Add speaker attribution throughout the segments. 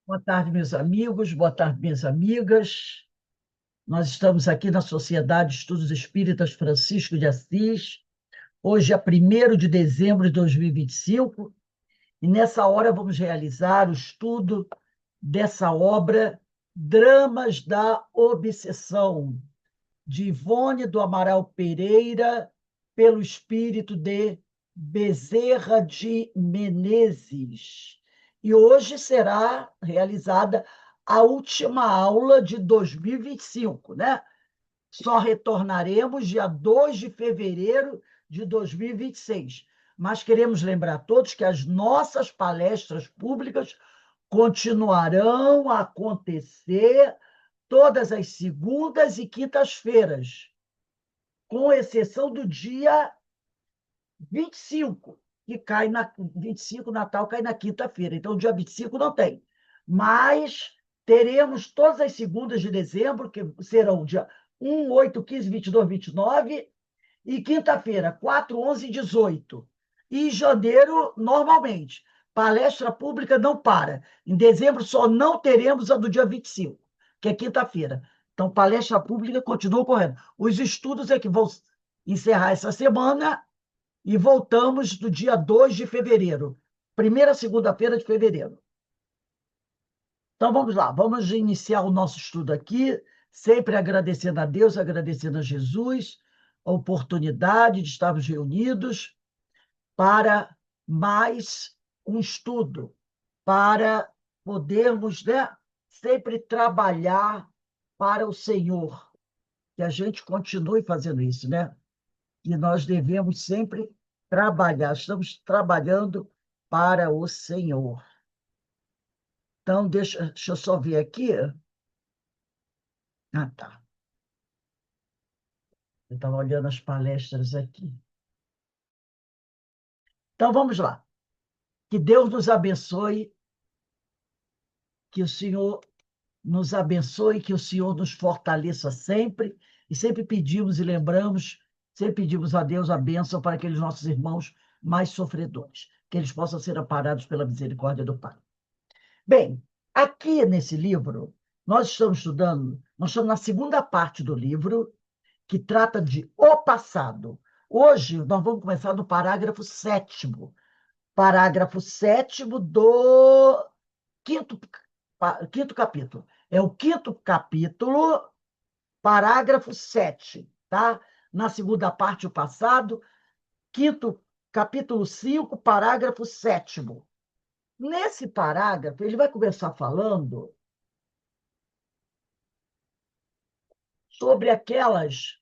Speaker 1: Boa tarde, meus amigos, boa tarde, minhas amigas. Nós estamos aqui na Sociedade de Estudos Espíritas Francisco de Assis. Hoje é 1º de dezembro de 2025 e nessa hora vamos realizar o estudo dessa obra Dramas da Obsessão, de Ivone do Amaral Pereira, pelo espírito de Bezerra de Menezes. E hoje será realizada a última aula de 2025, né? Só retornaremos dia 2 de fevereiro de 2026. Mas queremos lembrar a todos que as nossas palestras públicas continuarão a acontecer todas as segundas e quintas-feiras, com exceção do dia 25, que cai na 25, Natal cai na quinta-feira. Então, dia 25 não tem. Mas teremos todas as segundas de dezembro, que serão dia 1, 8, 15, 22, 29, e quinta-feira, 4, 11 e 18. E em janeiro, normalmente. Palestra pública não para. Em dezembro só não teremos a do dia 25, que é quinta-feira. Então, palestra pública continua ocorrendo. Os estudos é que vão encerrar essa semana e voltamos no dia 2 de fevereiro, primeira segunda-feira de fevereiro. Então, vamos lá, vamos iniciar o nosso estudo aqui, sempre agradecendo a Deus, agradecendo a Jesus, a oportunidade de estarmos reunidos para mais um estudo, para podermos, né, sempre trabalhar para o Senhor, que a gente continue fazendo isso, né? E nós devemos sempre trabalhar, estamos trabalhando para o Senhor. Então, deixa eu só ver aqui. Ah, tá. Eu estava olhando as palestras aqui. Então, vamos lá. Que Deus nos abençoe, que o Senhor nos abençoe, que o Senhor nos fortaleça sempre, e sempre pedimos e lembramos, sempre pedimos a Deus a bênção para aqueles nossos irmãos mais sofredores, que eles possam ser amparados pela misericórdia do Pai. Bem, aqui nesse livro, nós estamos na segunda parte do livro, que trata de o passado. Hoje, nós vamos começar no parágrafo sétimo do quinto, quinto capítulo. É o quinto capítulo, parágrafo 7, tá? Na segunda parte, o passado, quinto capítulo 5, parágrafo sétimo. Nesse parágrafo, ele vai começar falando sobre aquelas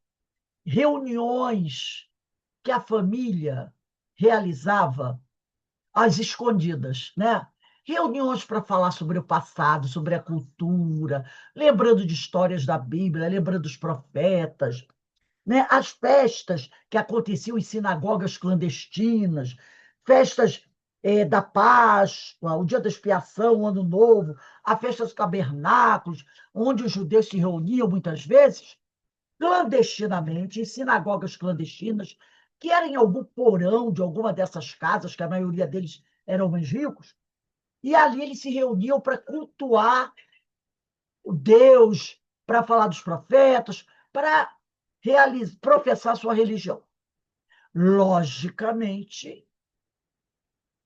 Speaker 1: reuniões que a família realizava às escondidas, né? Reuniões para falar sobre o passado, sobre a cultura, lembrando de histórias da Bíblia, lembrando dos profetas, né? As festas que aconteciam em sinagogas clandestinas, festas da Páscoa, o Dia da Expiação, o Ano Novo, a festa dos tabernáculos, onde os judeus se reuniam muitas vezes clandestinamente, em sinagogas clandestinas, que eram em algum porão de alguma dessas casas, que a maioria deles eram homens ricos, e ali eles se reuniam para cultuar o Deus, para falar dos profetas, para professar sua religião. Logicamente,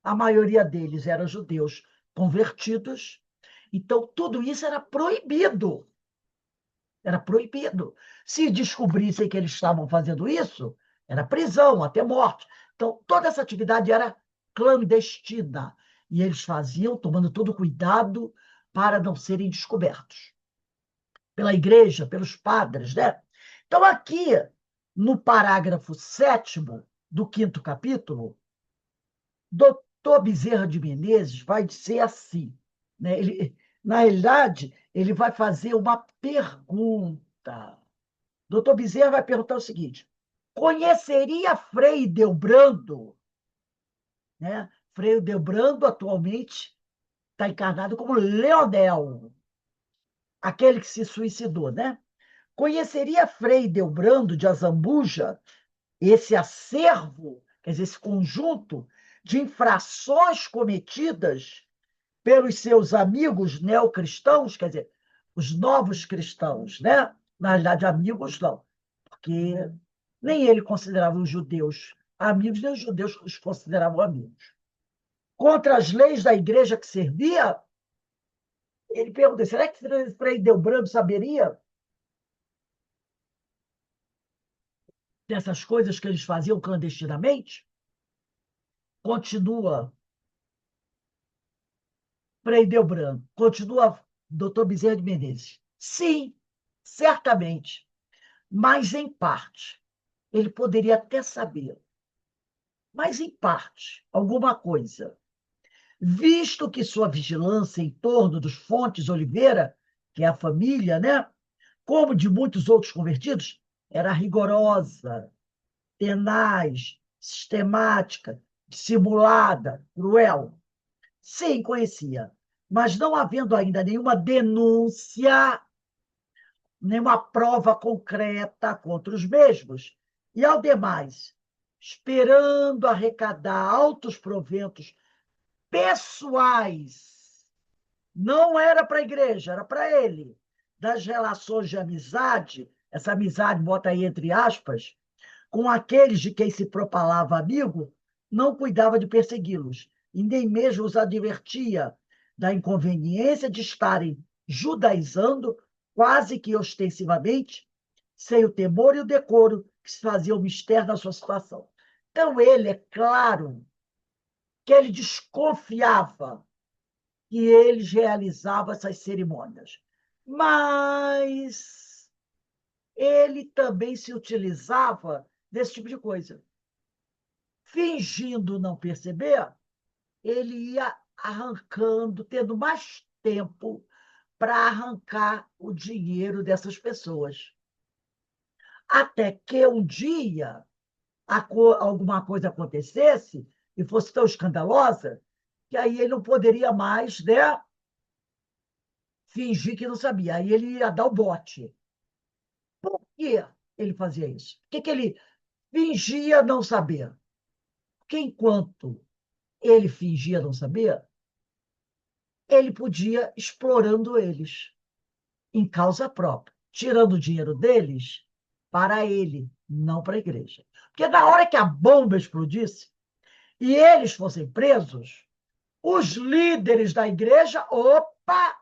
Speaker 1: a maioria deles eram judeus convertidos, então tudo isso era proibido. Era proibido. Se descobrissem que eles estavam fazendo isso, era prisão, até morte. Então, toda essa atividade era clandestina. E eles faziam, tomando todo cuidado para não serem descobertos pela igreja, pelos padres, né? Então, aqui, no parágrafo 7º do quinto capítulo, doutor Bezerra de Menezes vai dizer assim, né? Na realidade, ele vai fazer uma pergunta. Doutor Bezerra vai perguntar o seguinte: conheceria Frei Delbrando? Né? Frei Delbrando atualmente está encarnado como Leonel, aquele que se suicidou, né? Conheceria Frei Delbrando de Azambuja esse acervo, quer dizer, esse conjunto de infrações cometidas pelos seus amigos neocristãos, quer dizer, os novos cristãos, né? Na realidade, amigos não, porque nem ele considerava os judeus amigos, nem os judeus os consideravam amigos. Contra as leis da igreja que servia, ele perguntou: será que Frei Delbrando saberia dessas coisas que eles faziam clandestinamente? Continua Frei Delbrando, continua doutor Bezerra de Menezes. Sim, certamente, mas em parte. Ele poderia até saber, mas em parte, alguma coisa. Visto que sua vigilância em torno dos Fontes Oliveira, que é a família, né, como de muitos outros convertidos, era rigorosa, tenaz, sistemática, dissimulada, cruel. Sim, conhecia, mas não havendo ainda nenhuma denúncia, nenhuma prova concreta contra os mesmos, e, ao demais, esperando arrecadar altos proventos pessoais, não era para a igreja, era para ele, das relações de amizade, essa amizade, bota aí entre aspas, com aqueles de quem se propalava amigo, não cuidava de persegui-los, e nem mesmo os advertia da inconveniência de estarem judaizando, quase que ostensivamente, sem o temor e o decoro que se fazia o mistério da sua situação. Então, ele, é claro, que ele desconfiava que eles realizavam essas cerimônias. Mas ele também se utilizava desse tipo de coisa. Fingindo não perceber, ele ia arrancando, tendo mais tempo para arrancar o dinheiro dessas pessoas. Até que um dia alguma coisa acontecesse e fosse tão escandalosa que aí ele não poderia mais, né, fingir que não sabia. Aí ele ia dar o bote. Por que ele fazia isso? Por que ele fingia não saber? Porque enquanto ele fingia não saber, ele podia explorando eles em causa própria, tirando o dinheiro deles para ele, não para a igreja. Porque na hora que a bomba explodisse e eles fossem presos, os líderes da igreja, opa,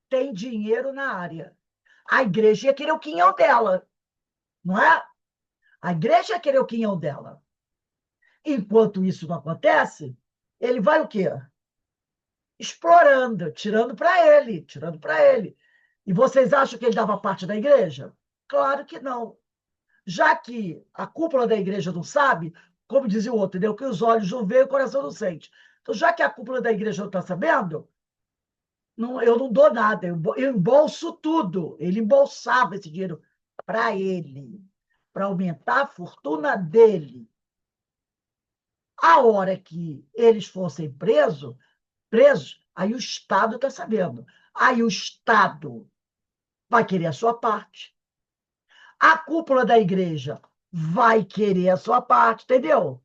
Speaker 1: tem dinheiro na área. A igreja ia querer o quinhão dela, não é? A igreja ia querer o quinhão dela. Enquanto isso não acontece, ele vai o quê? Explorando, tirando para ele, tirando para ele. E vocês acham que ele dava parte da igreja? Claro que não. Já que a cúpula da igreja não sabe, como dizia o outro, entendeu? Que os olhos não veem, o coração não sente. Então, já que a cúpula da igreja não está sabendo, não, eu não dou nada, eu embolso tudo. Ele embolsava esse dinheiro para ele, para aumentar a fortuna dele. A hora que eles fossem presos, aí o Estado está sabendo. Aí o Estado vai querer a sua parte. A cúpula da igreja vai querer a sua parte, entendeu?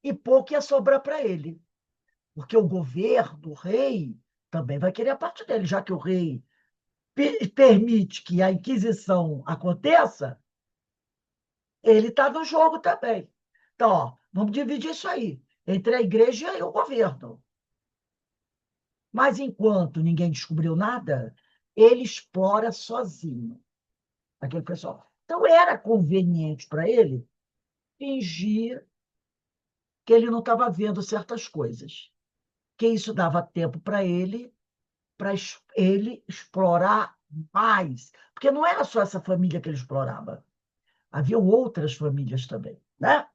Speaker 1: E pouco ia sobrar para ele. Porque o governo, o rei, também vai querer a parte dele, já que o rei permite que a Inquisição aconteça, ele está no jogo também. Então, ó, vamos dividir isso aí, entre a igreja e o governo. Mas enquanto ninguém descobriu nada, ele explora sozinho aquele pessoal. Então era conveniente para ele fingir que ele não estava vendo certas coisas, que isso dava tempo para ele explorar mais, porque não era só essa família que ele explorava, haviam outras famílias também, né?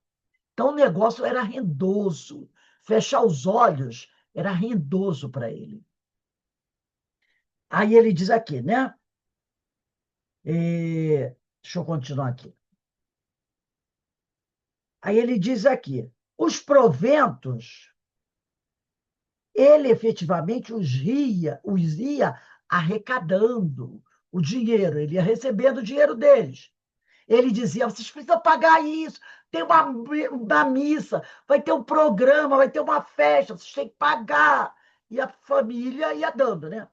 Speaker 1: Então o negócio era rendoso, fechar os olhos era rendoso para ele. Aí ele diz aqui, né? Deixa eu continuar aqui. Aí ele diz aqui: os proventos, ele efetivamente os ia arrecadando o dinheiro, ele ia recebendo o dinheiro deles. Ele dizia: vocês precisam pagar isso, tem uma missa, vai ter um programa, vai ter uma festa, vocês têm que pagar. e a família ia dando, né?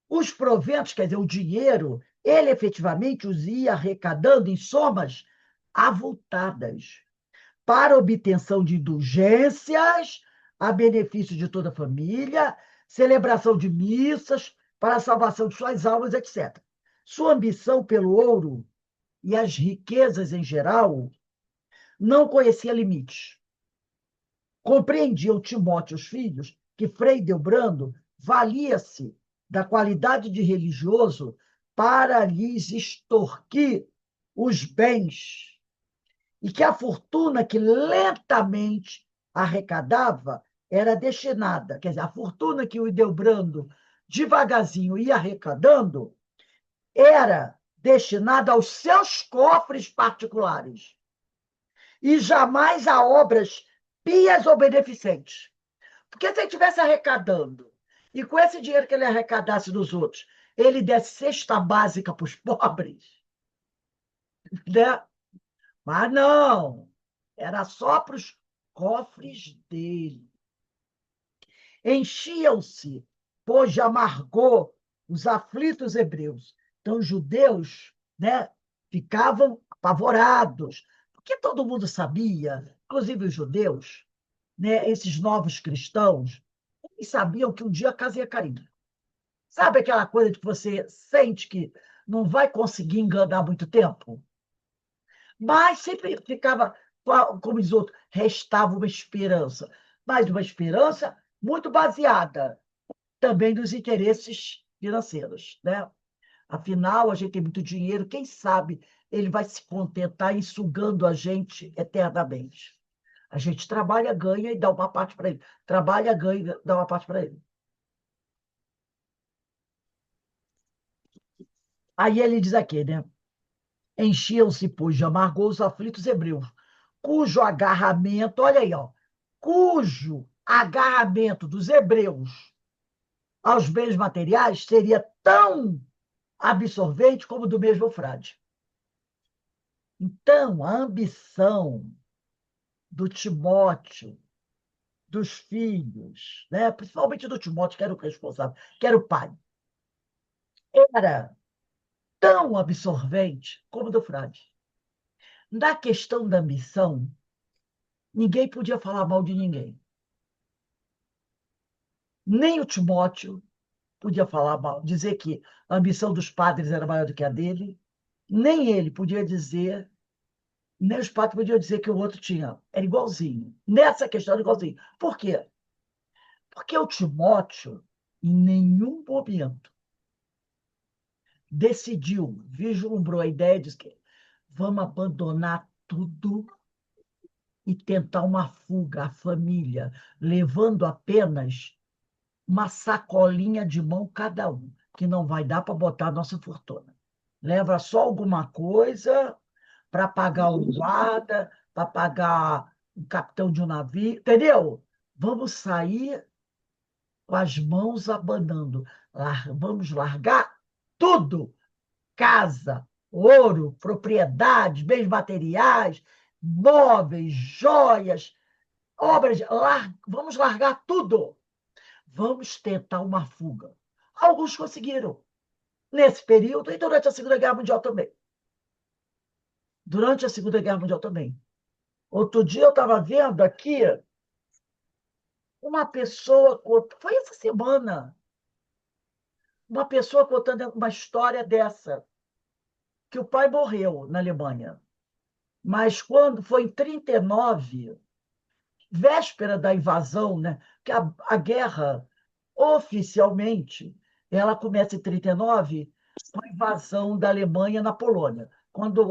Speaker 1: Os proventos, quer dizer, o dinheiro, ele efetivamente os ia arrecadando em somas avultadas para obtenção de indulgências, a benefício de toda a família, celebração de missas, para a salvação de suas almas, etc. Sua ambição pelo ouro e as riquezas em geral não conhecia limites. Compreendiam Timóteo e os filhos que Frei Delbrando valia-se da qualidade de religioso para lhes extorquir os bens e que a fortuna que lentamente arrecadava era destinada, quer dizer, a fortuna que o Ildebrando devagarzinho ia arrecadando era destinada aos seus cofres particulares e jamais a obras pias ou beneficentes. Porque se ele estivesse arrecadando e com esse dinheiro que ele arrecadasse dos outros, ele desse cesta básica para os pobres, né? Mas não, era só para os cofres dele. Enchiam-se, pois de amargor, os aflitos hebreus. Então, os judeus, né, ficavam apavorados, porque todo mundo sabia, inclusive os judeus, né, esses novos cristãos, eles sabiam que um dia a casa ia cair. Sabe aquela coisa de que você sente que não vai conseguir enganar muito tempo? Mas sempre ficava, como diz outro, restava uma esperança. Mas uma esperança muito baseada também nos interesses financeiros, né? Afinal, a gente tem muito dinheiro, quem sabe ele vai se contentar em sugando a gente eternamente. A gente trabalha, ganha e dá uma parte para ele. Trabalha, ganha e dá uma parte para ele. Aí ele diz aqui, né? Enchiam-se, pois, de amargor os aflitos hebreus, cujo agarramento, olha aí, ó, cujo agarramento dos hebreus aos bens materiais seria tão absorvente como do mesmo frade. Então, a ambição do Timóteo, dos filhos, né, principalmente do Timóteo, que era o responsável, que era o pai, era tão absorvente como do frade. Na questão da ambição, ninguém podia falar mal de ninguém. Nem o Timóteo podia falar mal, dizer que a ambição dos padres era maior do que a dele, nem ele podia dizer, nem os padres podiam dizer que o outro tinha. Era igualzinho. Nessa questão era igualzinho. Por quê? Porque o Timóteo, em nenhum momento, decidiu, vislumbrou a ideia de que vamos abandonar tudo e tentar uma fuga à família, levando apenas uma sacolinha de mão cada um, que não vai dar para botar a nossa fortuna. Leva só alguma coisa para pagar um guarda, para pagar o capitão de um navio, entendeu? Vamos sair com as mãos abanando. Vamos largar tudo: casa, ouro, propriedades, bens materiais, móveis, joias, obras. Vamos largar tudo. Vamos tentar uma fuga. Alguns conseguiram nesse período e durante a Segunda Guerra Mundial também. Durante a Segunda Guerra Mundial também. Outro dia eu estava vendo aqui uma pessoa, foi essa semana, uma pessoa contando uma história dessa, que o pai morreu na Alemanha. Mas quando foi em 1939, véspera da invasão, né, que a guerra, oficialmente, ela começa em 1939, com a invasão da Alemanha na Polônia. Quando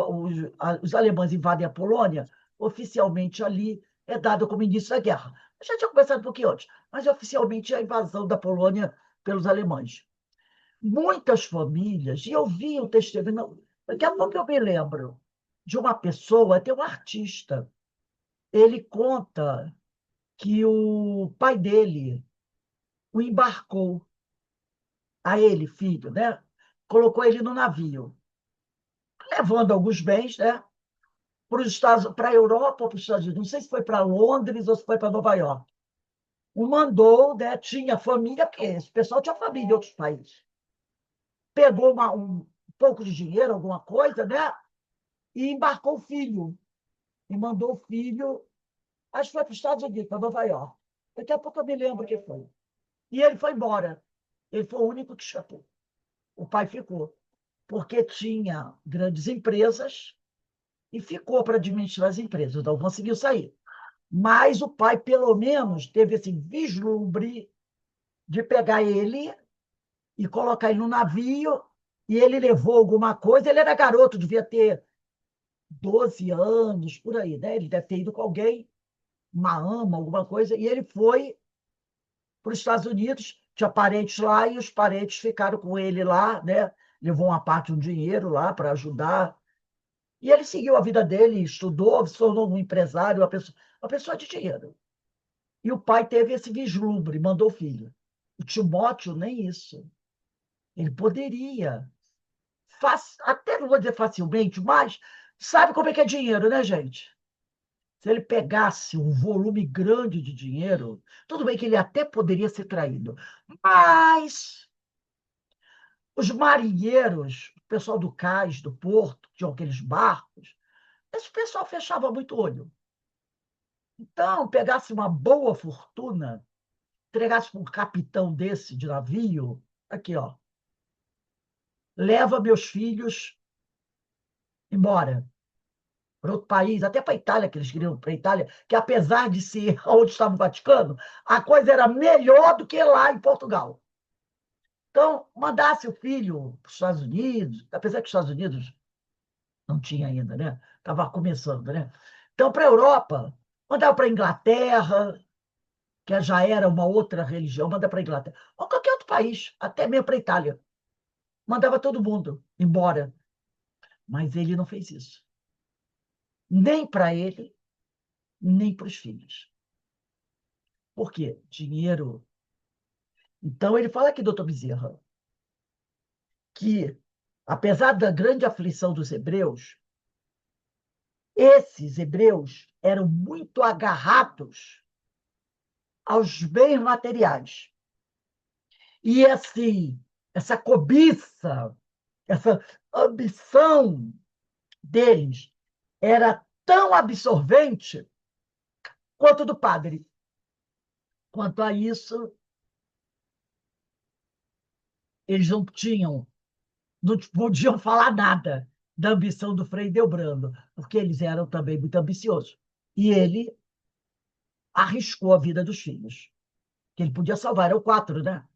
Speaker 1: os alemães invadem a Polônia, oficialmente ali é dado como início da guerra. A gente tinha começado um pouquinho antes, mas oficialmente é a invasão da Polônia pelos alemães. Muitas famílias, e eu vi o testemunho, daqui a pouco eu me lembro de uma pessoa, até um artista, ele conta que o pai dele o embarcou, a ele, filho, né? Colocou ele no navio, levando alguns bens, né? Para a Europa ou para os Estados Unidos. Não sei se foi para Londres ou se foi para Nova York. mandou, né, tinha família, porque esse pessoal tinha família em outros países. Pegou um pouco de dinheiro, alguma coisa, né? E embarcou o filho. E mandou o filho, acho que foi para os Estados Unidos, para Nova York. Daqui a pouco eu me lembro que foi. E ele foi embora. Ele foi o único que escapou. O pai ficou, porque tinha grandes empresas e ficou para administrar as empresas, não conseguiu sair. Mas o pai, pelo menos, teve esse vislumbre de pegar ele e colocar ele no navio, e ele levou alguma coisa, ele era garoto, devia ter 12 anos, por aí, né? Ele deve ter ido com alguém, uma ama, alguma coisa, e ele foi para os Estados Unidos, tinha parentes lá, e os parentes ficaram com ele lá, né? Levou uma parte do dinheiro lá para ajudar. E ele seguiu a vida dele, estudou, se tornou um empresário, uma pessoa de dinheiro. E o pai teve esse vislumbre, mandou o filho. O Timóteo, nem isso. Ele poderia, até não vou dizer facilmente, mas sabe como é que é dinheiro, né, gente? Se ele pegasse um volume grande de dinheiro, tudo bem que ele até poderia ser traído, mas os marinheiros, o pessoal do cais, do porto, que tinham aqueles barcos, esse pessoal fechava muito o olho. Então, pegasse uma boa fortuna, entregasse para um capitão desse de navio, aqui, ó, leva meus filhos embora para outro país, até para a Itália, que eles queriam para a Itália, que apesar de ser onde estava o Vaticano, a coisa era melhor do que lá em Portugal. Então, mandasse o filho para os Estados Unidos, apesar que os Estados Unidos não tinha ainda, né? Estava começando, né? Então, para a Europa, mandava para a Inglaterra, que já era uma outra religião, manda para a Inglaterra, ou qualquer outro país, até mesmo para a Itália. Mandava todo mundo embora. Mas ele não fez isso. Nem para ele, nem para os filhos. Por quê? Dinheiro. Então, ele fala aqui, doutor Bezerra, que, apesar da grande aflição dos hebreus, esses hebreus eram muito agarrados aos bens materiais. E, assim, essa cobiça, essa ambição deles era tão absorvente quanto do padre. Quanto a isso, eles não podiam falar nada da ambição do Frei Delbrando, porque eles eram também muito ambiciosos. E ele arriscou a vida dos filhos, que ele podia salvar. Eram quatro, né?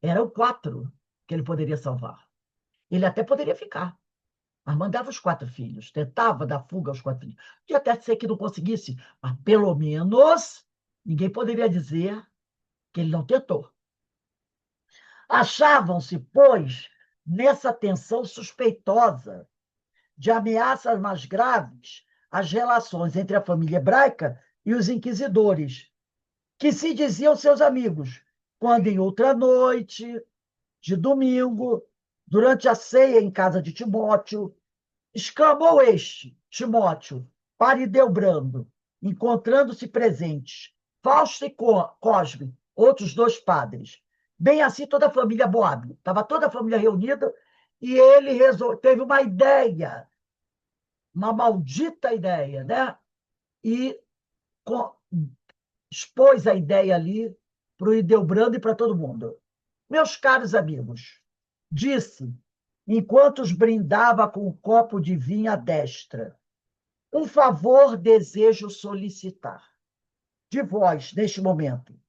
Speaker 1: Eram quatro que ele poderia salvar. Ele até poderia ficar, mas mandava os quatro filhos, tentava dar fuga aos quatro filhos. Podia até ser que não conseguisse, mas pelo menos ninguém poderia dizer que ele não tentou. Achavam-se, pois, nessa tensão suspeitosa de ameaças mais graves às relações entre a família hebraica e os inquisidores, que se diziam seus amigos, quando em outra noite, de domingo, durante a ceia em casa de Timóteo, exclamou este, Timóteo, para Ildebrando, encontrando-se presentes, Fausto e Cosme, outros dois padres. Bem assim, toda a família Boab. Estava toda a família reunida e ele teve uma ideia, uma maldita ideia, né? E expôs a ideia ali para o Ildebrando e para todo mundo. Meus caros amigos, disse, enquanto os brindava com um copo de vinho à destra, um favor desejo solicitar de vós, neste momento,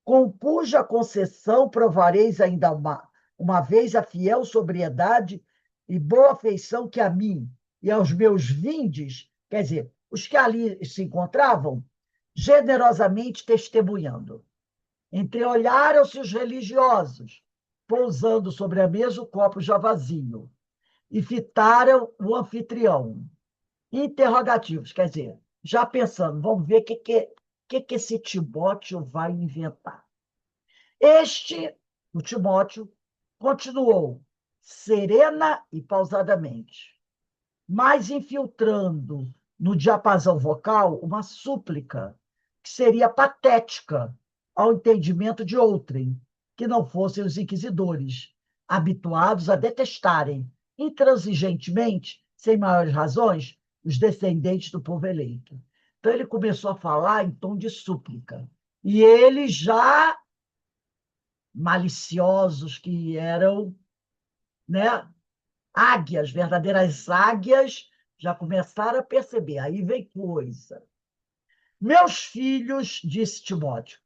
Speaker 1: com cuja concessão provareis ainda uma vez a fiel sobriedade e boa afeição que a mim e aos meus vindes, quer dizer, os que ali se encontravam, generosamente testemunhando. Entreolharam-se os religiosos, pousando sobre a mesa o copo já vazio, e fitaram o anfitrião. Interrogativos, quer dizer, já pensando, vamos ver o que esse Timóteo vai inventar. O Timóteo, continuou serena e pausadamente, mas infiltrando no diapasão vocal uma súplica que seria patética ao entendimento de outrem, que não fossem os inquisidores, habituados a detestarem intransigentemente, sem maiores razões, os descendentes do povo eleito. Então ele começou a falar em tom de súplica. E eles já maliciosos que eram, né, águias, verdadeiras águias, já começaram a perceber. Aí vem coisa. Meus filhos, disse Timóteo,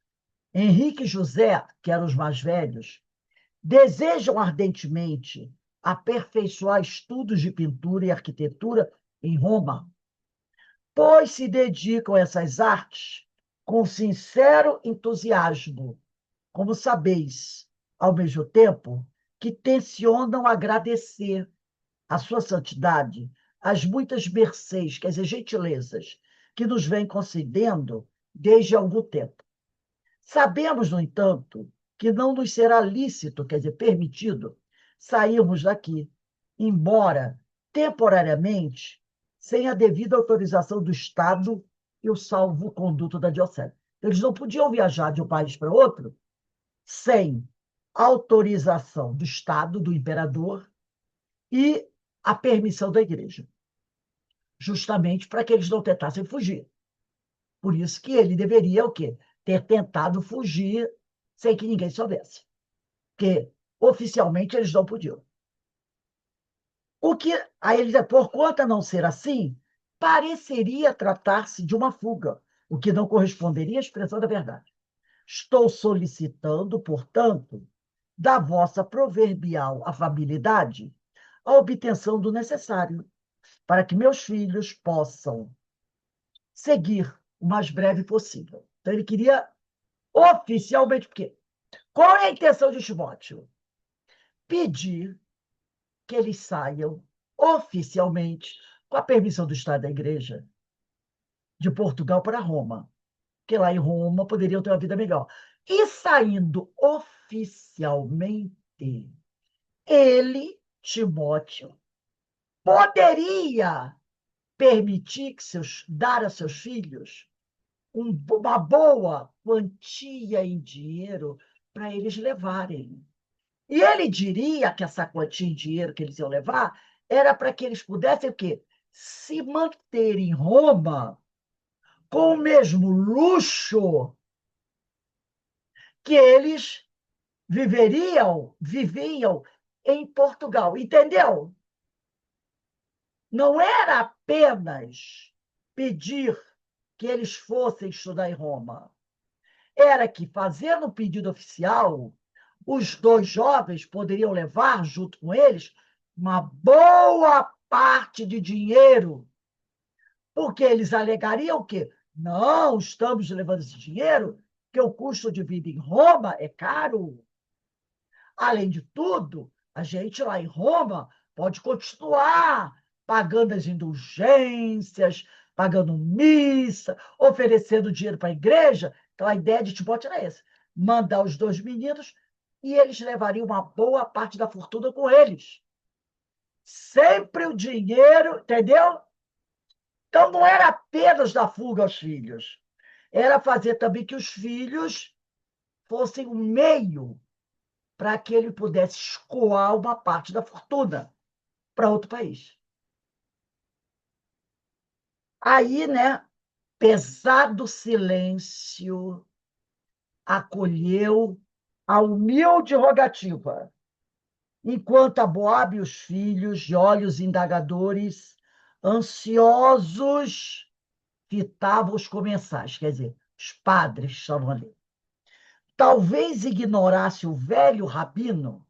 Speaker 1: Henrique e José, que eram os mais velhos, desejam ardentemente aperfeiçoar estudos de pintura e arquitetura em Roma, pois se dedicam a essas artes com sincero entusiasmo, como sabeis, ao mesmo tempo que tencionam agradecer à sua santidade as muitas mercês, quer dizer, gentilezas, que nos vem concedendo desde algum tempo. Sabemos, no entanto, que não nos será lícito, quer dizer, permitido, sairmos daqui, embora temporariamente, sem a devida autorização do Estado e o salvo-conduto da diocese. Eles não podiam viajar de um país para outro sem autorização do Estado, do imperador, e a permissão da igreja, justamente para que eles não tentassem fugir. Por isso que ele deveria o quê? Ter tentado fugir sem que ninguém soubesse. Porque oficialmente eles não podiam. O que, aí ele diz, por conta não ser assim, pareceria tratar-se de uma fuga, o que não corresponderia à expressão da verdade. Estou solicitando, portanto, da vossa proverbial afabilidade a obtenção do necessário, para que meus filhos possam seguir o mais breve possível. Então, ele queria oficialmente, porque qual é a intenção de Timóteo? Pedir que eles saiam oficialmente, com a permissão do Estado e da Igreja, de Portugal para Roma, que lá em Roma poderiam ter uma vida melhor. E saindo oficialmente, ele, Timóteo, poderia permitir que dar a seus filhos uma boa quantia em dinheiro para eles levarem. E ele diria que essa quantia em dinheiro que eles iam levar era para que eles pudessem o quê? Se manter em Roma com o mesmo luxo que eles viviam em Portugal. Entendeu? Não era apenas pedir que eles fossem estudar em Roma. Era que, fazendo o pedido oficial, os dois jovens poderiam levar, junto com eles, uma boa parte de dinheiro, porque eles alegariam que não estamos levando esse dinheiro, que o custo de vida em Roma é caro. Além de tudo, a gente lá em Roma pode continuar pagando as indulgências, pagando missa, oferecendo dinheiro para a igreja. Então, a ideia de Timóteo era essa: mandar os dois meninos e eles levariam uma boa parte da fortuna com eles. Sempre o dinheiro, entendeu? Então, não era apenas dar fuga aos filhos, era fazer também que os filhos fossem um meio para que ele pudesse escoar uma parte da fortuna para outro país. Aí, né, pesado silêncio acolheu a humilde rogativa, enquanto a Boab e os filhos, de olhos indagadores, ansiosos, fitavam os comensais, quer dizer, os padres estavam ali. Talvez ignorasse o velho rabino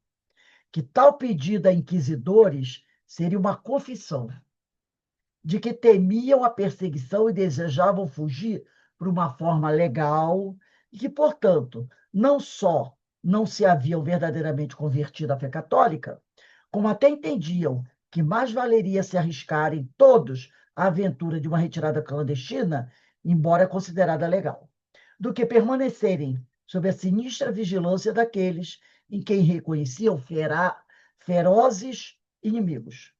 Speaker 1: que tal pedido a inquisidores seria uma confissão de que temiam a perseguição e desejavam fugir por uma forma legal e que, portanto, não só não se haviam verdadeiramente convertido à fé católica, como até entendiam que mais valeria se arriscarem todos à aventura de uma retirada clandestina, embora considerada legal, do que permanecerem sob a sinistra vigilância daqueles em quem reconheciam ferozes inimigos.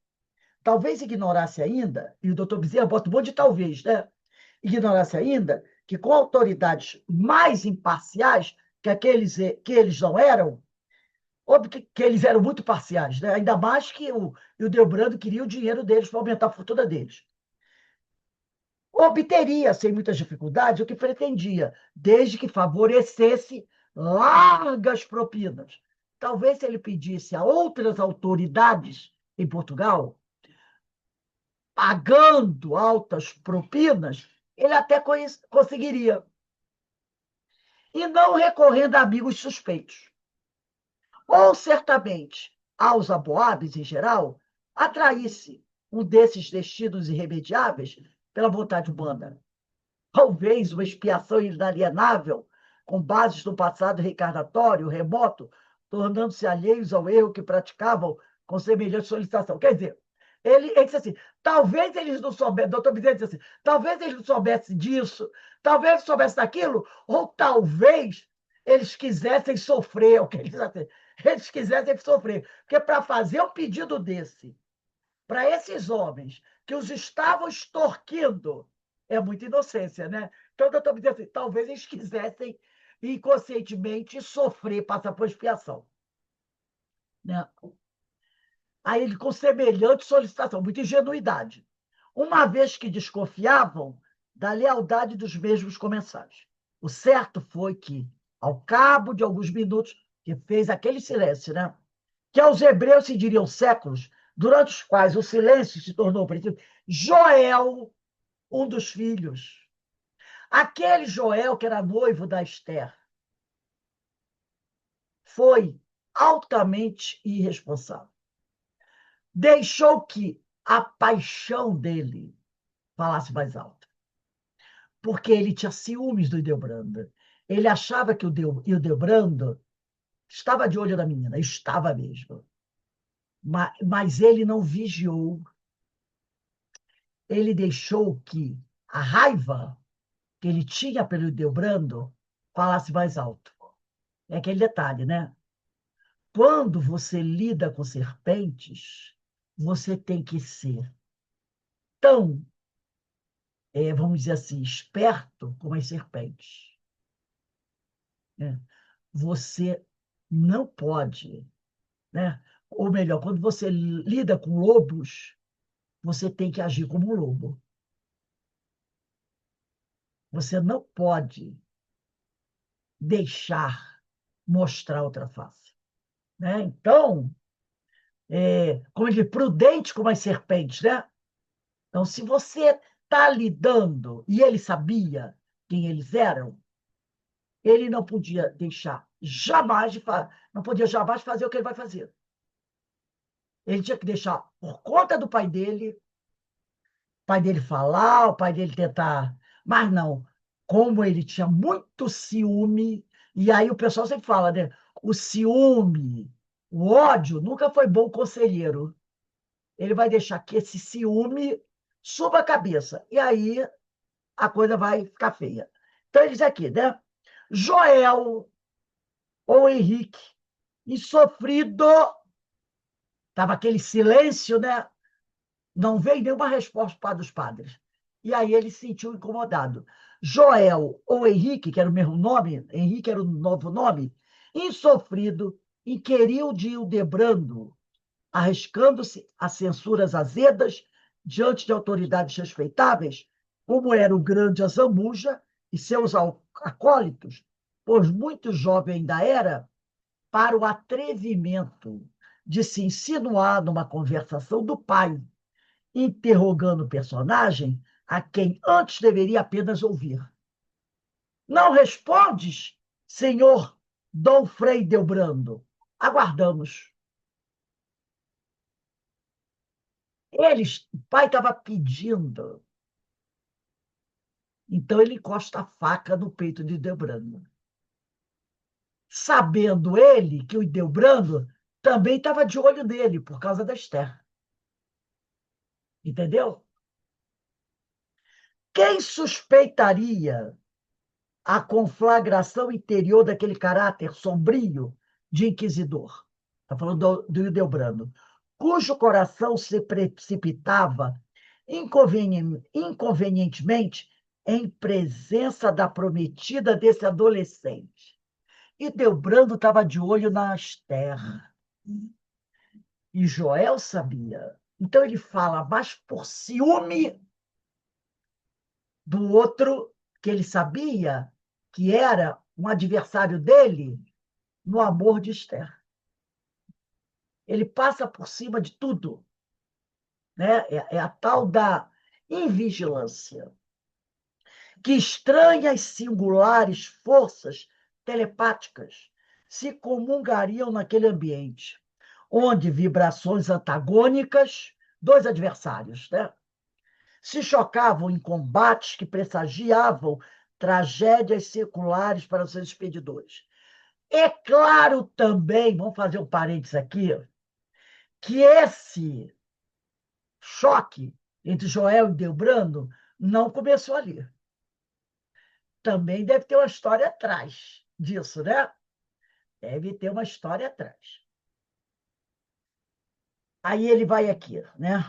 Speaker 1: Talvez ignorasse ainda, e o doutor Bezerra bota um monte de talvez, né? Ignorasse ainda que com autoridades mais imparciais que eles não eram, óbvio que eles eram muito parciais, né? Ainda mais que o Delbrando queria o dinheiro deles para aumentar a fortuna deles. Obteria, sem muitas dificuldades, o que pretendia, desde que favorecesse largas propinas. Talvez se ele pedisse a outras autoridades em Portugal, pagando altas propinas, ele até conseguiria. E não recorrendo a amigos suspeitos. Ou, certamente, aos aboados em geral, atraísse um desses destinos irremediáveis pela vontade humana. Talvez uma expiação inalienável, com bases no passado reencarnatório, remoto, tornando-se alheios ao erro que praticavam com semelhante solicitação. Quer dizer, ele disse assim, talvez eles não soubessem, doutor Bezerra disse assim, talvez eles não soubessem disso, talvez não soubessem daquilo, ou talvez eles quisessem sofrer, o que ele diz assim, eles quisessem sofrer. Porque para fazer um pedido desse, para esses homens que os estavam extorquindo, é muita inocência, né? Então, eu estou dizendo assim, talvez eles quisessem inconscientemente sofrer, passar por expiação. Né? Aí ele com semelhante solicitação, muita ingenuidade, uma vez que desconfiavam da lealdade dos mesmos comensais. O certo foi que, ao cabo de alguns minutos, que fez aquele silêncio, né? Que aos hebreus se diriam séculos, durante os quais o silêncio se tornou opressivo, Joel, um dos filhos, aquele Joel que era noivo da Esther, foi altamente irresponsável. Deixou que a paixão dele falasse mais alto, porque ele tinha ciúmes do Ildebrando. Ele achava que o Ildebrando estava de olho na menina, estava mesmo. Mas ele não vigiou. Ele deixou que a raiva que ele tinha pelo Ildebrando falasse mais alto. É aquele detalhe, né? Quando você lida com serpentes, você tem que ser tão, vamos dizer assim, esperto como as serpentes. Né? Você não pode, né? Ou melhor, quando você lida com lobos, você tem que agir como um lobo. Você não pode deixar mostrar outra face. Né? Então, como ele diz, prudente como as serpentes, né? Então, se você está lidando, e ele sabia quem eles eram, ele não podia deixar jamais não podia jamais fazer o que ele vai fazer. Ele tinha que deixar por conta do pai dele falar, o pai dele tentar. Mas não, como ele tinha muito ciúme, e aí o pessoal sempre fala, né? O ciúme, o ódio nunca foi bom conselheiro. Ele vai deixar que esse ciúme suba a cabeça. E aí a coisa vai ficar feia. Então, ele diz aqui, né? Joel ou Henrique, e sofrido, estava aquele silêncio, né? Não veio nenhuma resposta para dos padres. E aí ele se sentiu incomodado. Joel ou Henrique, que era o mesmo nome, Henrique era o novo nome, insofrido, inquiriu de Ildebrando, arriscando-se a censuras azedas diante de autoridades respeitáveis, como era o grande Azamuja e seus acólitos, pois muito jovem ainda era, para o atrevimento de se insinuar numa conversação do pai, interrogando o personagem a quem antes deveria apenas ouvir. Não respondes, senhor Dom Frei Delbrando? Aguardamos. O pai estava pedindo. Então ele encosta a faca no peito de Delbrando. Sabendo ele que o Delbrando também estava de olho nele, por causa da Esther. Entendeu? Quem suspeitaria a conflagração interior daquele caráter sombrio de inquisidor? Está falando do Hildebrando, cujo coração se precipitava inconvenientemente em presença da prometida desse adolescente. E Delbrando estava de olho na Esther. E Joel sabia. Então ele fala, mas por ciúme do outro, que ele sabia que era um adversário dele, no amor de Esther. Ele passa por cima de tudo. Né? É a tal da invigilância, que estranhas singulares forças telepáticas se comungariam naquele ambiente, onde vibrações antagônicas, dois adversários, né? Se chocavam em combates que pressagiavam tragédias seculares para os seus expedidores. É claro também, vamos fazer um parênteses aqui, que esse choque entre Joel e Delbrando não começou ali. Também deve ter uma história atrás disso, né? Deve ter uma história atrás. Aí ele vai aqui, né?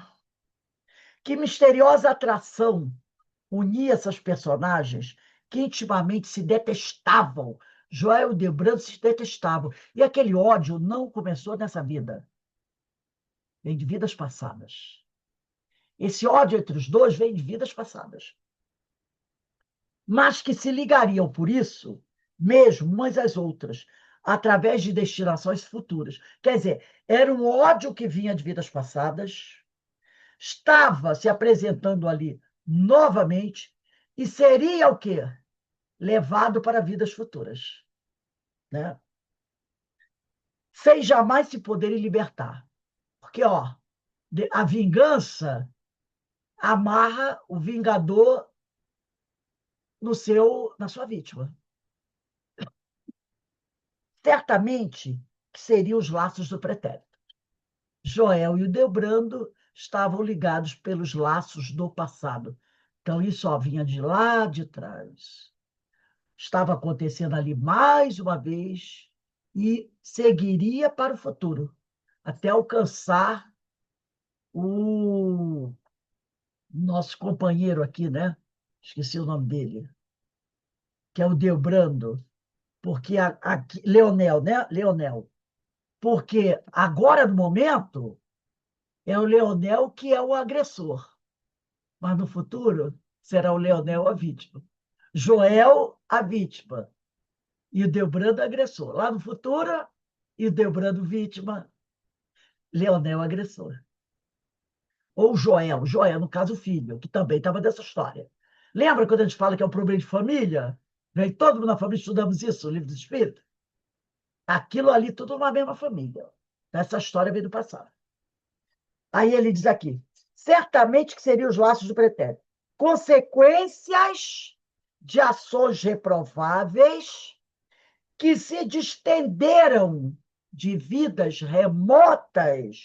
Speaker 1: Que misteriosa atração unia essas personagens que intimamente se detestavam. Joel e Delbrando se detestavam. E aquele ódio não começou nessa vida, vem de vidas passadas. Esse ódio entre os dois vem de vidas passadas. Mas que se ligariam por isso, mesmo umas às outras, através de destinações futuras. Quer dizer, era um ódio que vinha de vidas passadas, estava se apresentando ali novamente e seria o quê? Levado para vidas futuras, né? Sem jamais se poderem libertar. Porque, ó, a vingança amarra o vingador na sua vítima. Certamente que seriam os laços do pretérito. Joel e o Delbrando estavam ligados pelos laços do passado. Então, isso ó, vinha de lá de trás. Estava acontecendo ali mais uma vez e seguiria para o futuro, até alcançar o nosso companheiro aqui, né? Esqueci o nome dele, que é o Delbrando, porque Leonel, né? Leonel. Porque agora, no momento, é o Leonel que é o agressor, mas no futuro será o Leonel a vítima. Joel, a vítima, e o Delbrando agressor. Lá no futuro, e o Delbrando vítima, Leonel agressor. Ou Joel, no caso, o filho, que também estava dessa história. Lembra quando a gente fala que é um problema de família? Vem todo mundo na família, estudamos isso, o livro do Espírito? Aquilo ali, tudo numa mesma família. Essa história vem do passado. Aí ele diz aqui, certamente que seriam os laços do pretérito. Consequências de ações reprováveis que se distenderam de vidas remotas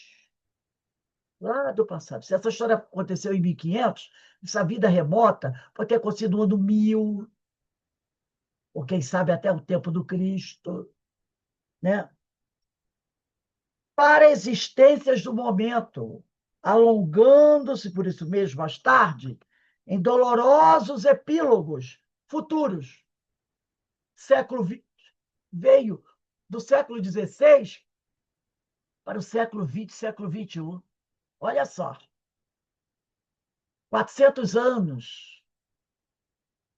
Speaker 1: lá do passado. Se essa história aconteceu em 1500, essa vida remota pode ter acontecido no ano 1000, ou quem sabe até o tempo do Cristo, né? Para existências do momento, alongando-se, por isso mesmo, mais tarde, em dolorosos epílogos futuros. Século XX veio do século XVI para o século XX, século XXI. Olha só, 400 anos,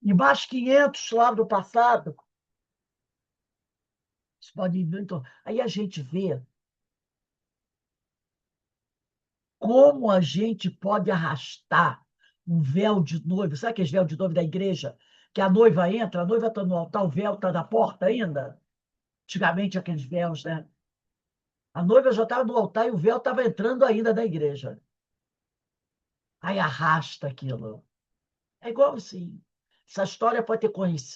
Speaker 1: e mais 500 lá do passado. Então, aí a gente vê como a gente pode arrastar um véu de noiva. Sabe aquele véu de noiva da igreja? Que a noiva entra, a noiva está no altar, o véu está na porta ainda? Antigamente, aqueles véus, né? A noiva já estava no altar e o véu estava entrando ainda da igreja. Aí arrasta aquilo. É igual assim. Essa história pode ter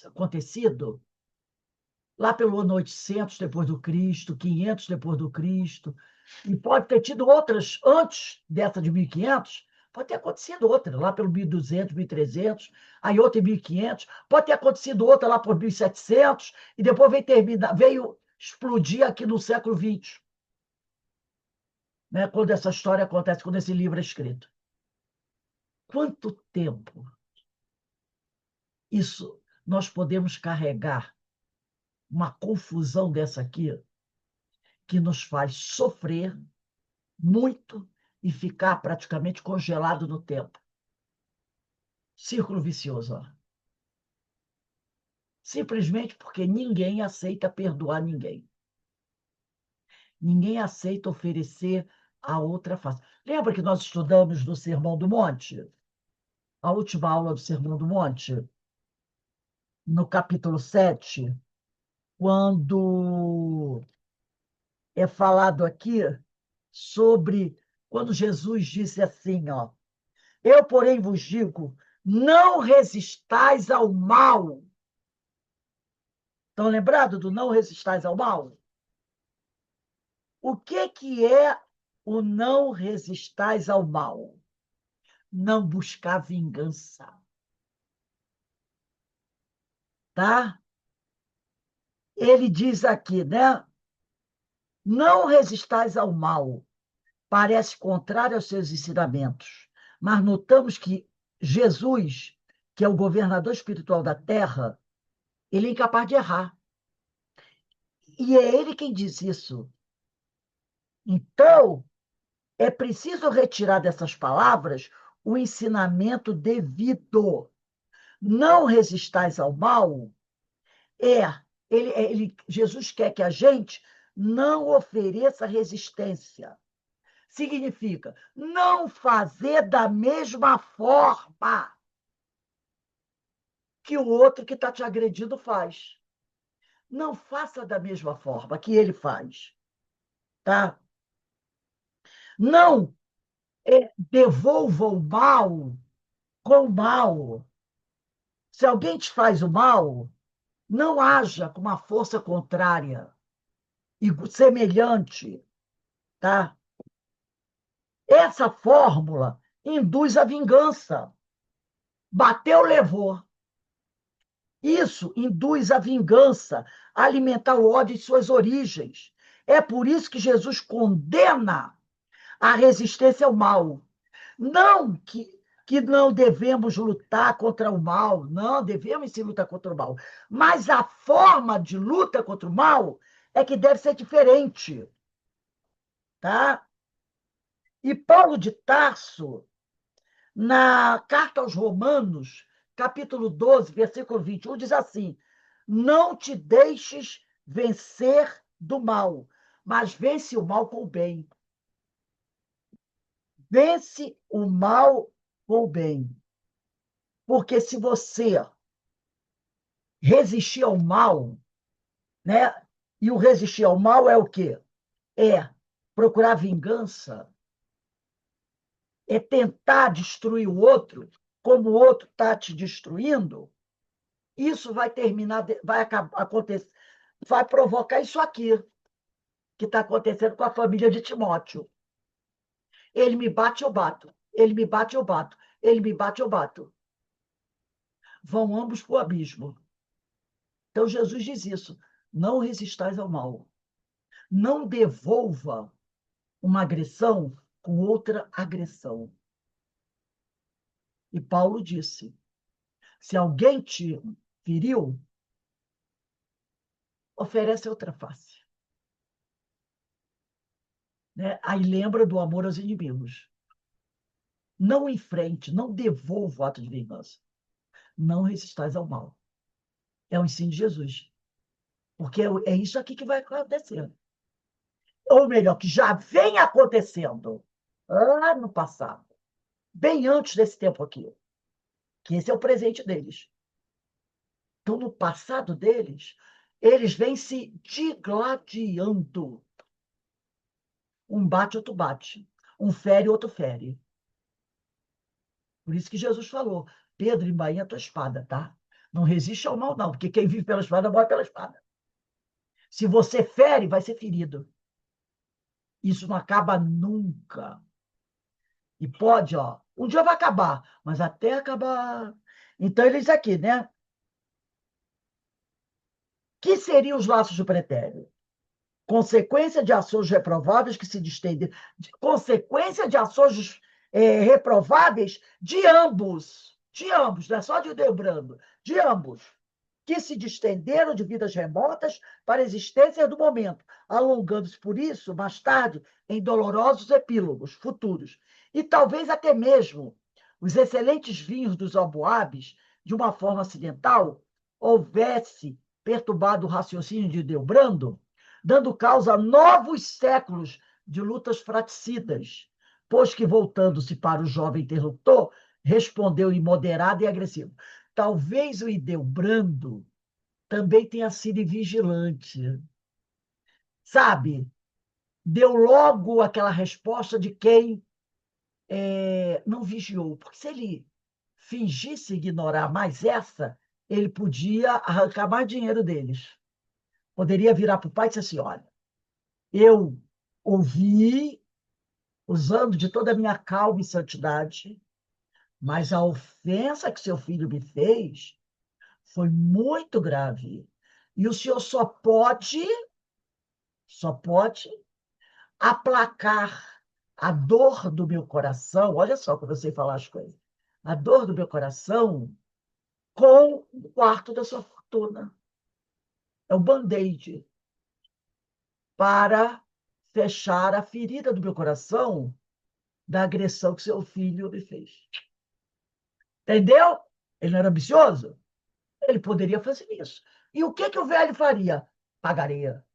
Speaker 1: acontecido lá pelo ano 800 depois do Cristo, 500 depois do Cristo, e pode ter tido outras antes dessa de 1500, pode ter acontecido outra lá pelo 1200, 1300, aí outra em 1500, pode ter acontecido outra lá por 1700, e depois veio explodir aqui no século XX, né, quando essa história acontece, quando esse livro é escrito. Quanto tempo isso, nós podemos carregar uma confusão dessa aqui que nos faz sofrer muito e ficar praticamente congelado no tempo. Círculo vicioso. Ó. Simplesmente porque ninguém aceita perdoar ninguém. Ninguém aceita oferecer a outra face. Lembra que nós estudamos no Sermão do Monte? A última aula do Sermão do Monte? No capítulo 7, quando é falado aqui sobre quando Jesus disse assim, ó, eu, porém, vos digo, não resistais ao mal. Estão lembrados do não resistais ao mal? O que é o não resistais ao mal? Não buscar vingança. Tá? Ele diz aqui, né? Não resistais ao mal. Parece contrário aos seus ensinamentos. Mas notamos que Jesus, que é o governador espiritual da terra, ele é incapaz de errar. E é ele quem diz isso. Então, é preciso retirar dessas palavras o ensinamento devido. Não resistais ao mal. Jesus quer que a gente não ofereça resistência. Significa não fazer da mesma forma que o outro que está te agredindo faz. Não faça da mesma forma que ele faz. Tá? Não devolva o mal com o mal. Se alguém te faz o mal, não haja com uma força contrária e semelhante. Tá? Essa fórmula induz a vingança. Bateu, levou. Isso induz a vingança, a alimentar o ódio em suas origens. É por isso que Jesus condena a resistência ao mal. Não que não devemos lutar contra o mal, não, devemos sim lutar contra o mal. Mas a forma de luta contra o mal é que deve ser diferente. Tá? E Paulo de Tarso, na carta aos Romanos, capítulo 12, versículo 21, diz assim: não te deixes vencer do mal, mas vence o mal com o bem. Vence o mal com o bem. Porque se você resistir ao mal, né? E o resistir ao mal é o quê? É procurar vingança, é tentar destruir o outro, como o outro está te destruindo. Isso vai terminar, vai acontecer, vai provocar isso aqui que está acontecendo com a família de Timóteo. Ele me bate, eu bato. Ele me bate, eu bato. Ele me bate, eu bato. Vão ambos para o abismo. Então Jesus diz isso. Não resistais ao mal. Não devolva uma agressão com outra agressão. E Paulo disse: se alguém te feriu, oferece outra face. Né? Aí lembra do amor aos inimigos. Não enfrente, não devolva o ato de vingança. Não resistais ao mal. É o ensino de Jesus. Porque é isso aqui que vai acontecer. Ou melhor, que já vem acontecendo lá no passado, bem antes desse tempo aqui, que esse é o presente deles. Então, no passado deles, eles vêm se digladiando. Um bate, outro bate. Um fere, outro fere. Por isso que Jesus falou: Pedro, embainha a tua espada, tá? Não resiste ao mal, não, porque quem vive pela espada morre pela espada. Se você fere, vai ser ferido. Isso não acaba nunca. E pode, ó, um dia vai acabar, mas até acabar. Então, ele diz aqui, né? Que seriam os laços do pretérito? Consequência de ações reprováveis que se distendem. Consequência de ações reprováveis de ambos, não é só de Debrando, de ambos, que se distenderam de vidas remotas para a existência do momento, alongando-se por isso, mais tarde, em dolorosos epílogos futuros. E talvez até mesmo os excelentes vinhos dos almoabes, de uma forma acidental, houvesse perturbado o raciocínio de Delbrando, dando causa a novos séculos de lutas fratricidas, pois que, voltando-se para o jovem interlocutor, respondeu imoderado e agressivo. Talvez o Ildebrando também tenha sido vigilante, sabe? Deu logo aquela resposta de quem não vigiou, porque se ele fingisse ignorar mais essa, ele podia arrancar mais dinheiro deles. Poderia virar para o pai e dizer assim: olha, eu ouvi, usando de toda a minha calma e santidade, mas a ofensa que seu filho me fez foi muito grave. E o senhor só pode aplacar a dor do meu coração. Olha só como eu sei falar as coisas. A dor do meu coração com o quarto da sua fortuna. É o band-aid para fechar a ferida do meu coração da agressão que seu filho me fez. Entendeu? Ele não era ambicioso? Ele poderia fazer isso. E o que que o velho faria? Pagaria.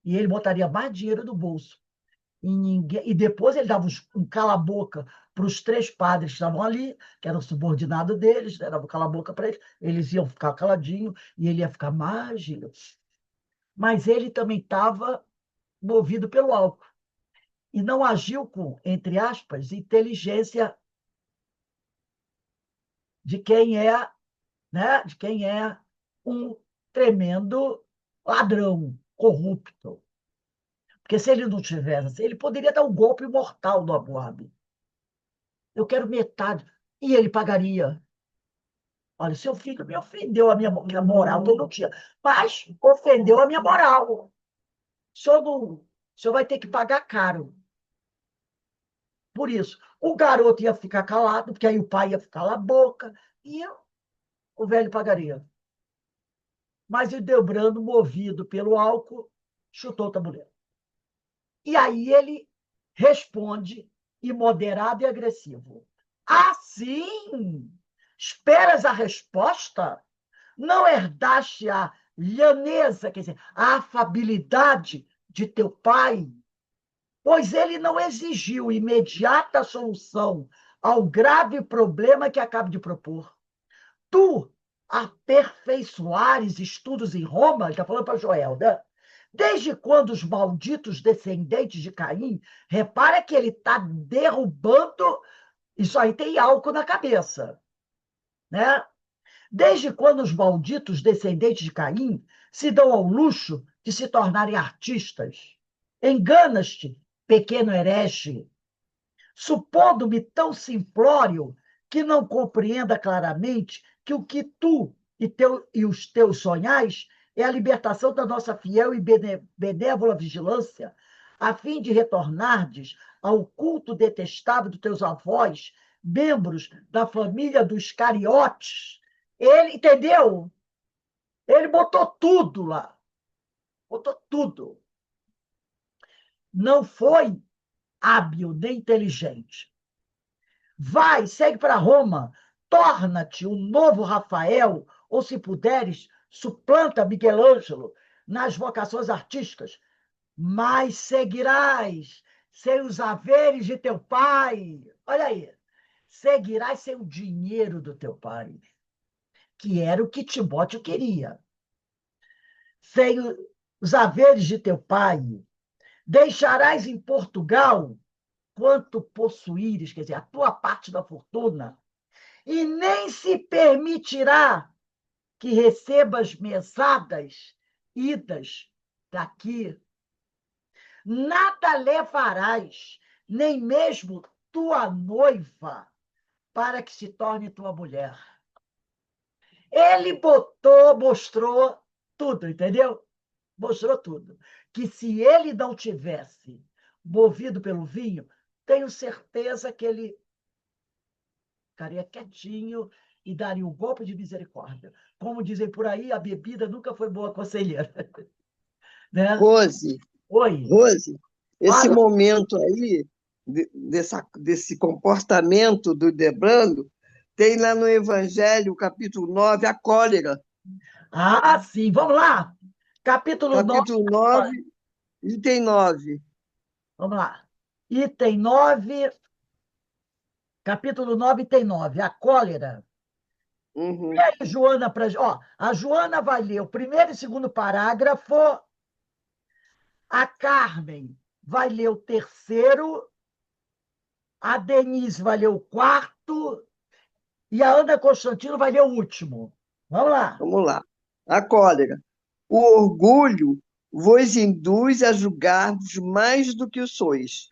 Speaker 1: E ele botaria mais dinheiro no bolso. E depois ele dava um cala-boca para os três padres que estavam ali, que eram subordinados deles, né? Dava um cala-boca para eles, eles iam ficar caladinhos e ele ia ficar mágico. Mas ele também estava movido pelo álcool e não agiu com, entre aspas, inteligência de quem é, né? De quem é um tremendo ladrão, corrupto. Porque se ele não tivesse, ele poderia dar um golpe mortal no Abu Dhabi. Eu quero metade. E ele pagaria. Olha, seu filho me ofendeu a minha moral, que eu não tinha. Mas ofendeu a minha moral. O senhor vai ter que pagar caro. Por isso, o garoto ia ficar calado, porque aí o pai ia ficar na boca, e o velho pagaria. Mas o Delbrando, movido pelo álcool, chutou o tabuleiro. E aí ele responde, imoderado e agressivo. Assim, esperas a resposta? Não herdaste a lhaneza, quer dizer, a afabilidade de teu pai? Pois ele não exigiu imediata solução ao grave problema que acabo de propor. Tu aperfeiçoares estudos em Roma, ele está falando para Joel, né? Desde quando os malditos descendentes de Caim, repara que ele está derrubando, isso aí tem álcool na cabeça, né? Desde quando os malditos descendentes de Caim se dão ao luxo de se tornarem artistas? Enganas-te, pequeno herege, supondo-me tão simplório que não compreenda claramente que o que tu e os teus sonhais é a libertação da nossa fiel e benévola vigilância, a fim de retornardes ao culto detestável dos teus avós, membros da família dos cariotes. Ele, entendeu? Ele botou tudo lá. Botou tudo. Não foi hábil nem inteligente. Vai, segue para Roma, torna-te um novo Rafael, ou, se puderes, suplanta Miguel Ângelo nas vocações artísticas, mas seguirás sem os haveres de teu pai. Olha aí, seguirás sem o dinheiro do teu pai, que era o que Timóteo queria. Sem os haveres de teu pai, deixarás em Portugal quanto possuíres, quer dizer, a tua parte da fortuna, e nem se permitirá que recebas mesadas, idas daqui. Nada levarás, nem mesmo tua noiva, para que se torne tua mulher. Ele mostrou tudo, entendeu? Mostrou tudo. Que se ele não tivesse movido pelo vinho, tenho certeza que ele ficaria quietinho e daria um golpe de misericórdia. Como dizem por aí, a bebida nunca foi boa conselheira. Né?
Speaker 2: Rose,
Speaker 1: Oi,
Speaker 2: Rose, esse
Speaker 1: fala.
Speaker 2: momento aí, desse comportamento do Debrando, tem lá no Evangelho, capítulo 9 a cólera.
Speaker 1: Ah, sim, vamos lá. Capítulo 9.
Speaker 2: Capítulo 9 item 9.
Speaker 1: Vamos lá. Item 9, capítulo 9, item 9, a cólera. E
Speaker 2: Uhum.
Speaker 1: aí, Joana, a Joana vai ler o primeiro e segundo parágrafo, a Carmen vai ler o terceiro, a Denise vai ler o quarto e a Ana Constantino vai ler o último. Vamos lá.
Speaker 2: Vamos lá. A cólera. O orgulho vos induz a julgar-vos mais do que o sois,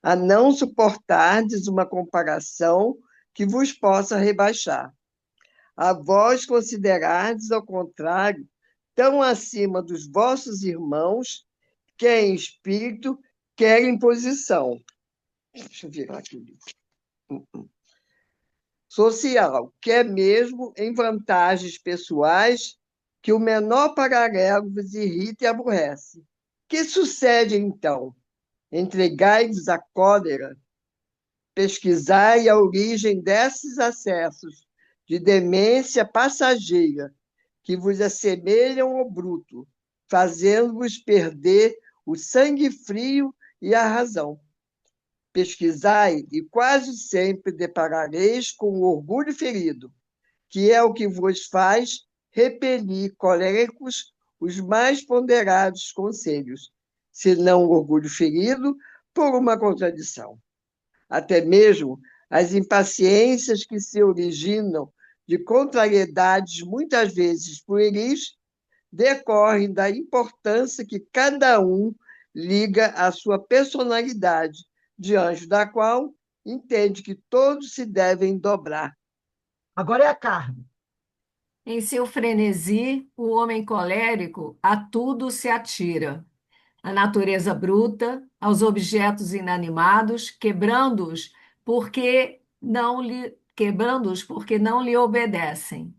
Speaker 2: a não suportardes uma comparação que vos possa rebaixar. A vós considerardes, ao contrário, tão acima dos vossos irmãos, que em espírito, quer em posição. Deixa eu virar aqui. Social, que é mesmo em vantagens pessoais que o menor paralelo vos irrita e aborrece. Que sucede, então? Entregai-vos à cólera, pesquisai a origem desses acessos de demência passageira que vos assemelham ao bruto, fazendo-vos perder o sangue frio e a razão. Pesquisai e quase sempre deparareis com o orgulho ferido, que é o que vos faz repelir coléricos os mais ponderados conselhos, se não o orgulho ferido por uma contradição. Até mesmo as impaciências que se originam de contrariedades muitas vezes pueris decorrem da importância que cada um liga à sua personalidade, diante da qual entende que todos se devem dobrar.
Speaker 1: Agora é a Carmen.
Speaker 3: Em seu frenesi, o homem colérico a tudo se atira. À natureza bruta, aos objetos inanimados, quebrando-os porque não lhe obedecem.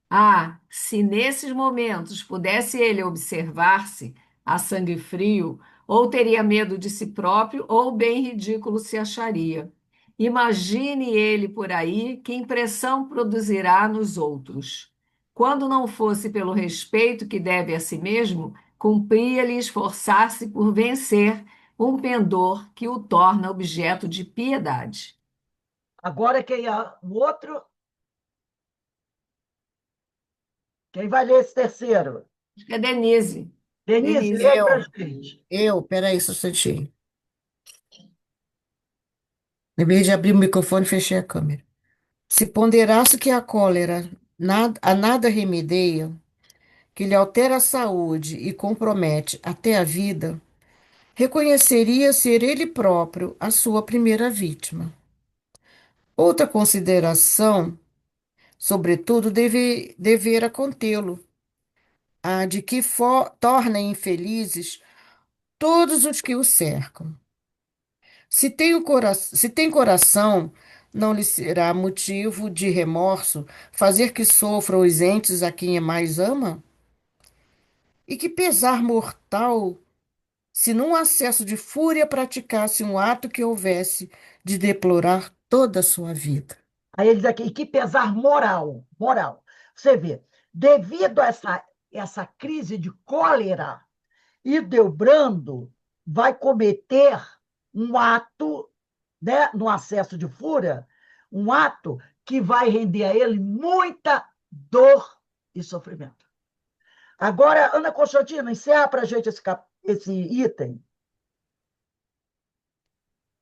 Speaker 3: Ah, se nesses momentos pudesse ele observar-se a sangue frio, ou teria medo de si próprio, ou bem ridículo se acharia. Imagine ele por aí, que impressão produzirá nos outros. Quando não fosse pelo respeito que deve a si mesmo, cumpria-lhe esforçar-se por vencer um pendor que o torna objeto de piedade.
Speaker 1: Agora quem é o outro? Quem vai ler esse terceiro?
Speaker 3: Acho que é Denise.
Speaker 1: Denise,
Speaker 3: Denise.
Speaker 1: lê para a
Speaker 4: Eu,
Speaker 1: gente.
Speaker 4: peraí, só um instantinho. Em vez de abrir o microfone, fechei a câmera. Se ponderasse que a cólera a nada remedia, que lhe altera a saúde e compromete até a vida, reconheceria ser ele próprio a sua primeira vítima. Outra consideração, sobretudo, devera contê-lo, a de que torna infelizes todos os que o cercam. Se tem coração, não lhe será motivo de remorso fazer que sofra os entes a quem mais ama? E que pesar mortal se num acesso de fúria praticasse um ato que houvesse de deplorar toda a sua vida.
Speaker 1: Aí ele diz aqui, e que pesar moral, moral. Você vê, devido a essa crise de cólera, Hildebrando vai cometer um ato, né, no acesso de fúria, um ato que vai render a ele muita dor e sofrimento. Agora, Ana Constantino, encerra para a gente esse item.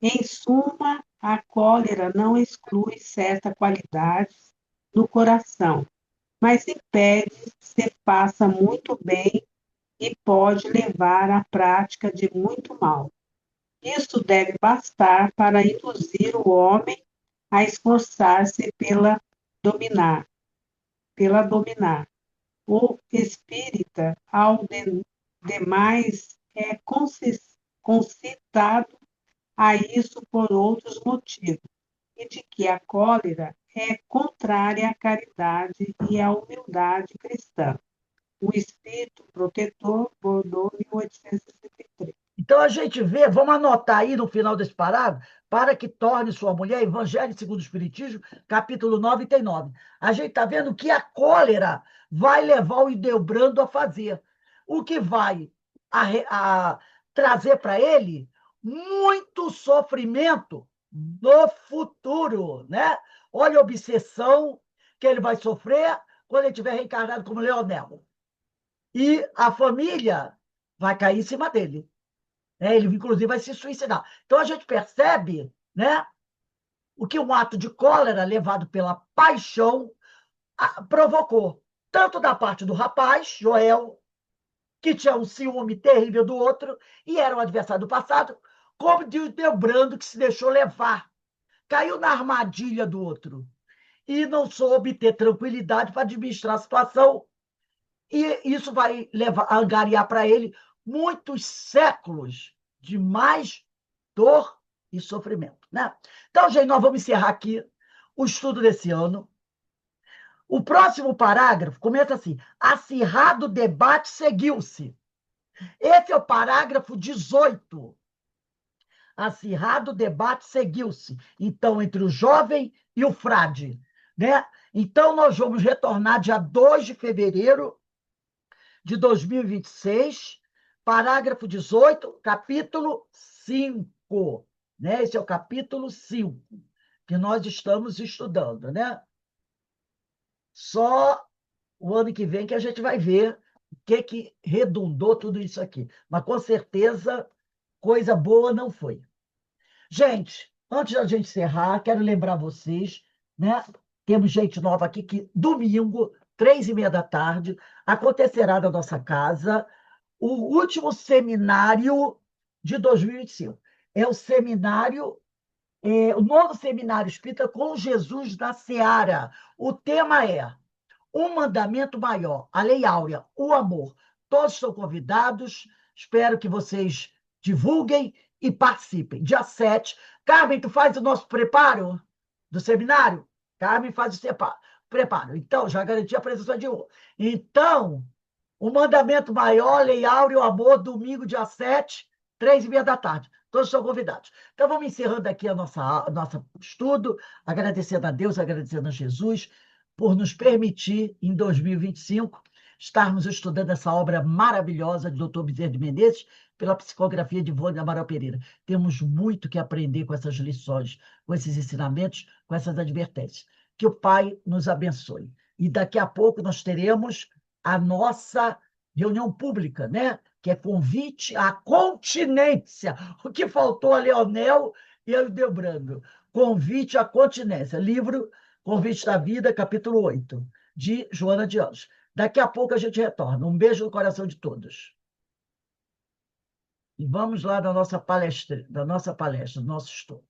Speaker 5: Em suma, a cólera não exclui certa qualidade no coração, mas impede se faça muito bem e pode levar à prática de muito mal. Isto deve bastar para induzir o homem a esforçar-se pela dominar. O espírita, ao demais, é concitado a isso por outros motivos, e de que a cólera é contrária à caridade e à humildade cristã. O espírito protetor, Bordeaux, 1863.
Speaker 1: Então, a gente vê, vamos anotar aí no final desse parágrafo, para que torne sua mulher, Evangelho segundo o Espiritismo, capítulo 9, item 9. A gente está vendo que a cólera vai levar o Hildebrando a fazer, o que vai a trazer para ele muito sofrimento no futuro, né? Olha a obsessão que ele vai sofrer quando ele estiver reencarnado como Leonel. E a família vai cair em cima dele. Ele, inclusive, vai se suicidar. Então, a gente percebe, né, o que um ato de cólera levado pela paixão provocou, tanto da parte do rapaz, Joel, que tinha um ciúme terrível do outro e era um adversário do passado, como de Hildebrando, que se deixou levar, caiu na armadilha do outro e não soube ter tranquilidade para administrar a situação. E isso vai angariar para ele muitos séculos de mais dor e sofrimento, né? Então, gente, nós vamos encerrar aqui o estudo desse ano. O próximo parágrafo começa assim: acirrado debate seguiu-se. Esse é o parágrafo 18. Acirrado debate seguiu-se, então, entre o jovem e o frade, né? Então, nós vamos retornar dia 2 de fevereiro de 2026, parágrafo 18, capítulo 5. Né? Esse é o capítulo 5 que nós estamos estudando. Né? Só o ano que vem que a gente vai ver o que redundou tudo isso aqui. Mas, com certeza, coisa boa não foi. Gente, antes da gente encerrar, quero lembrar vocês, né? Temos gente nova aqui que domingo, 3h30 da tarde, acontecerá na nossa casa o último seminário de 2025. É o seminário, o novo seminário espírita com Jesus na Seara. O tema é um mandamento maior, a lei áurea, o amor. Todos estão convidados, espero que vocês divulguem e participem. Dia 7. Carmen, tu faz o nosso preparo do seminário? Carmen faz o preparo. Então, já garanti a presença de um. Então, o mandamento maior, lei áurea, o amor, domingo, dia 7, 3h30 da tarde. Todos estão convidados. Então, vamos encerrando aqui a nosso estudo, agradecendo a Deus, agradecendo a Jesus, por nos permitir, em 2025, estarmos estudando essa obra maravilhosa de Dr. Bezerra de Menezes, pela psicografia de Ivone Amaral Pereira. Temos muito que aprender com essas lições, com esses ensinamentos, com essas advertências. Que o Pai nos abençoe. E daqui a pouco nós teremos a nossa reunião pública, né? Que é convite à continência. O que faltou a Leonel e a Hildebrando. Convite à continência. Livro Convite da Vida, capítulo 8, de Joana de Anjos. Daqui a pouco a gente retorna. Um beijo no coração de todos. E vamos lá da nossa palestra, do nosso estudo.